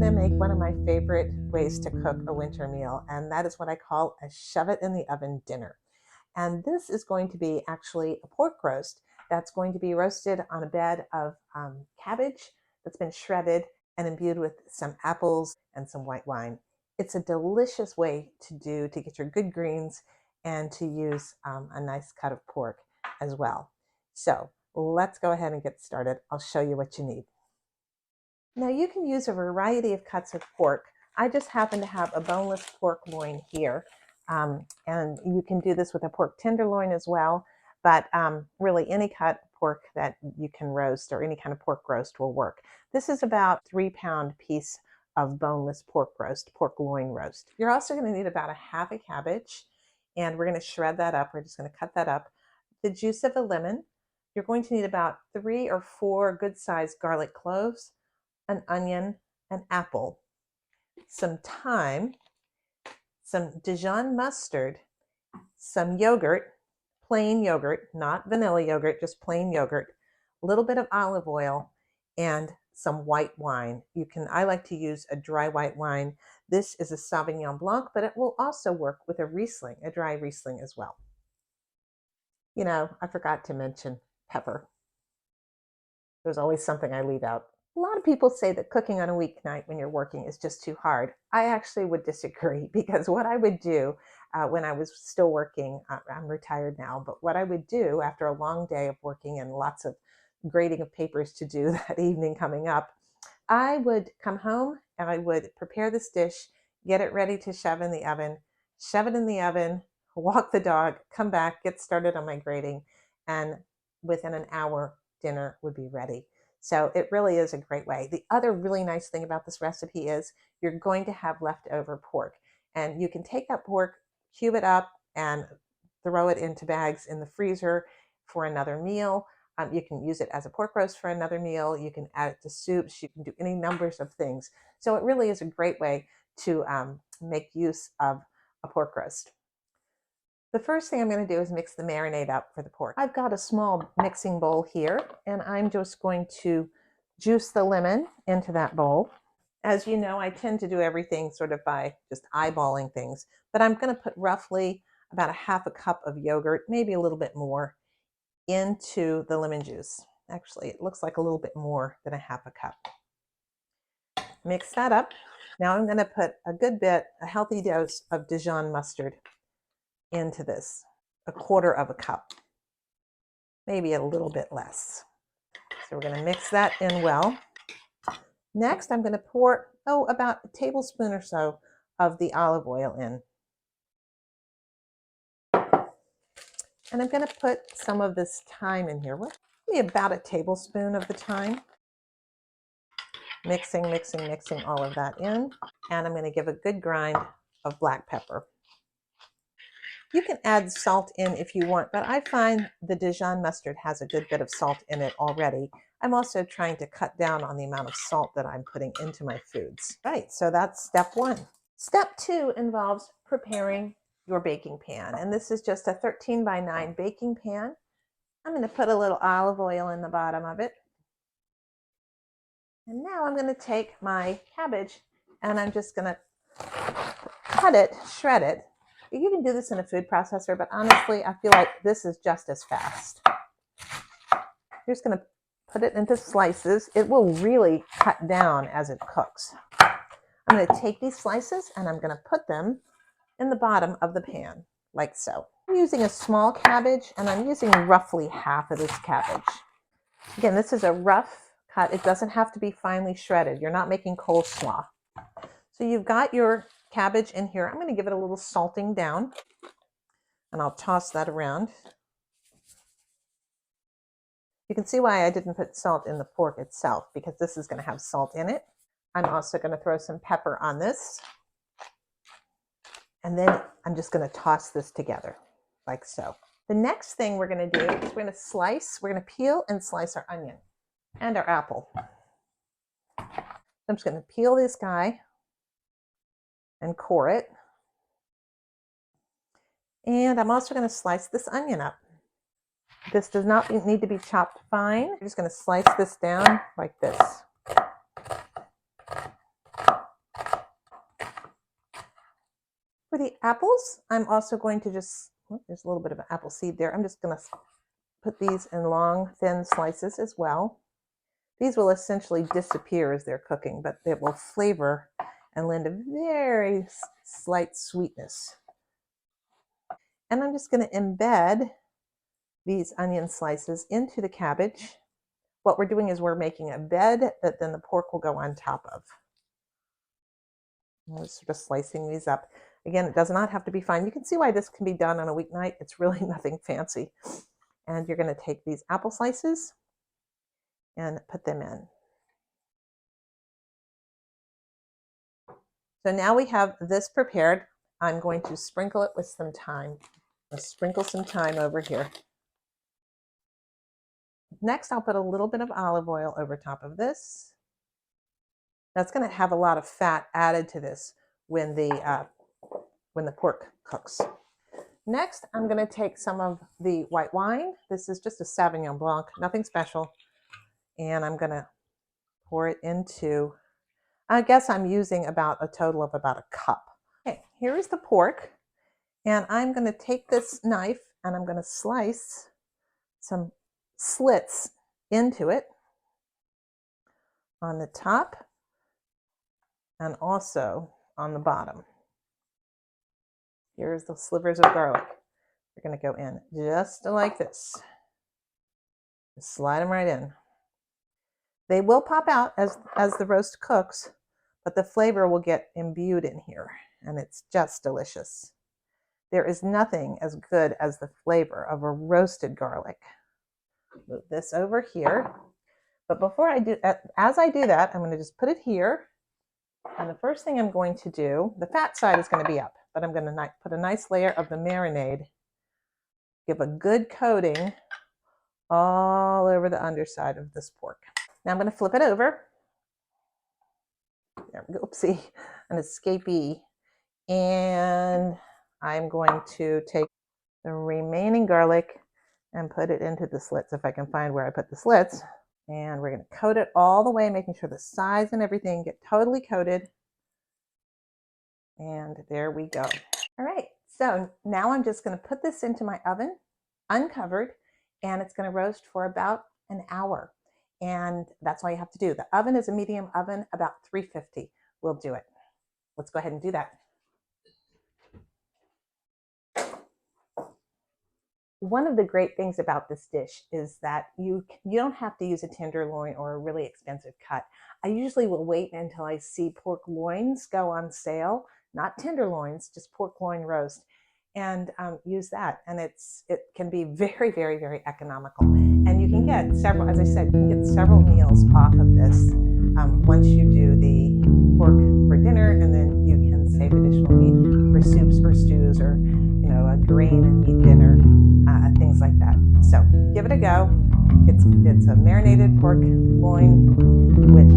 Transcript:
to make one of my favorite ways to cook a winter meal, and that is what I call a shove it in the oven dinner. And this is going to be actually a pork roast that's going to be roasted on a bed of cabbage that's been shredded and imbued with some apples and some white wine. It's a delicious way to get your good greens and to use a nice cut of pork as well. So let's go ahead and get started. I'll show you what you need. Now you can use a variety of cuts of pork. I just happen to have a boneless pork loin here. And you can do this with a pork tenderloin as well, but really any cut of pork that you can roast or any kind of pork roast will work. This is about 3-pound piece of boneless pork roast, pork loin roast. You're also going to need about a half a cabbage, and we're going to shred that up. We're just going to cut that up. The juice of a lemon. You're going to need about 3 or 4 good-sized garlic cloves, an onion, an apple, some thyme, some Dijon mustard, some yogurt, plain yogurt, not vanilla yogurt, just plain yogurt, a little bit of olive oil, and some white wine. I like to use a dry white wine. This is a Sauvignon Blanc, but it will also work with a Riesling, a dry Riesling as well. You know, I forgot to mention pepper. There's always something I leave out. A lot of people say that cooking on a weeknight when you're working is just too hard. I actually would disagree, because what I would do when I was still working, I'm retired now, but what I would do after a long day of working and lots of grading of papers to do that evening coming up, I would come home and I would prepare this dish, get it ready to shove in the oven, shove it in the oven, walk the dog, come back, get started on my grading, and within an hour, dinner would be ready. So it really is a great way. The other really nice thing about this recipe is you're going to have leftover pork, and you can take that pork, cube it up, and throw it into bags in the freezer for another meal. You can use it as a pork roast for another meal. You can add it to soups. You can do any numbers of things. So it really is a great way to make use of a pork roast. The first thing I'm going to do is mix the marinade up for the pork. I've got a small mixing bowl here, and I'm just going to juice the lemon into that bowl. As you know, I tend to do everything sort of by just eyeballing things, but I'm going to put roughly about a half a cup of yogurt, maybe a little bit more, into the lemon juice. Actually, it looks like a little bit more than a half a cup. Mix that up. Now I'm going to put a healthy dose of Dijon mustard into this, a quarter of a cup, maybe a little bit less. So we're going to mix that in well. Next, I'm going to pour, about a tablespoon or so of the olive oil in. And I'm going to put some of this thyme in here, maybe about a tablespoon of the thyme. Mixing all of that in. And I'm going to give a good grind of black pepper. You can add salt in if you want, but I find the Dijon mustard has a good bit of salt in it already. I'm also trying to cut down on the amount of salt that I'm putting into my foods. Right, so that's step 1. Step 2 involves preparing your baking pan, and this is just a 13 by 9 baking pan. I'm going to put a little olive oil in the bottom of it. And now I'm going to take my cabbage and I'm just going to cut it, shred it. You can do this in a food processor, but honestly, I feel like this is just as fast. You're just going to put it into slices. It will really cut down as it cooks. I'm going to take these slices and I'm going to put them in the bottom of the pan, like so. I'm using a small cabbage, and I'm using roughly half of this cabbage. Again, this is a rough cut. It doesn't have to be finely shredded. You're not making coleslaw. So you've got your cabbage in here. I'm going to give it a little salting down, and I'll toss that around. You can see why I didn't put salt in the pork itself, because this is going to have salt in it. I'm also going to throw some pepper on this. And then I'm just going to toss this together like so. The next thing we're going to do is we're going to peel and slice our onion and our apple. I'm just going to peel this guy and core it. And I'm also going to slice this onion up. This does not need to be chopped fine. I'm just going to slice this down like this. the apples, I'm also going to just, there's a little bit of an apple seed there. I'm just going to put these in long, thin slices as well. These will essentially disappear as they're cooking, but they will flavor and lend a very slight sweetness. And I'm just going to embed these onion slices into the cabbage. What we're doing is we're making a bed that then the pork will go on top of. I'm just sort of slicing these up. Again, it does not have to be fine. You can see why this can be done on a weeknight. It's really nothing fancy. And you're going to take these apple slices and put them in. So now we have this prepared. I'm going to sprinkle it with some thyme. I'll sprinkle some thyme over here. Next, I'll put a little bit of olive oil over top of this. That's going to have a lot of fat added to this when the pork cooks. Next, I'm going to take some of the white wine. This is just a Sauvignon Blanc, nothing special. And I'm going to pour it into, I guess I'm using about a total of about a cup. Okay, here is the pork. And I'm going to take this knife and I'm going to slice some slits into it on the top and also on the bottom. Here's the slivers of garlic. They're going to go in just like this. Just slide them right in. They will pop out as the roast cooks, but the flavor will get imbued in here, and it's just delicious. There is nothing as good as the flavor of a roasted garlic. Move this over here. But before I do, as I do that, I'm going to just put it here. And the first thing I'm going to do, the fat side is going to be up, but I'm going to put a nice layer of the marinade, give a good coating all over the underside of this pork. Now I'm going to flip it over. There we go. Oopsie, an escapee. And I'm going to take the remaining garlic and put it into the slits, if I can find where I put the slits. And we're going to coat it all the way, making sure the sides and everything get totally coated. And there we go. All right, so now I'm just going to put this into my oven, uncovered, and it's going to roast for about an hour. And that's all you have to do. The oven is a medium oven, about 350 will do it. Let's go ahead and do that. One of the great things about this dish is that you don't have to use a tenderloin or a really expensive cut. I usually will wait until I see pork loins go on sale, not tenderloins, just pork loin roast, and use that. And it can be very, very, very economical. And you can get several, as I said, you can get several meals off of this once you do the pork for dinner, and then you can save additional meat for soups or stews or a grain and meat dinner. Things like that. So give it a go. It's a marinated pork loin with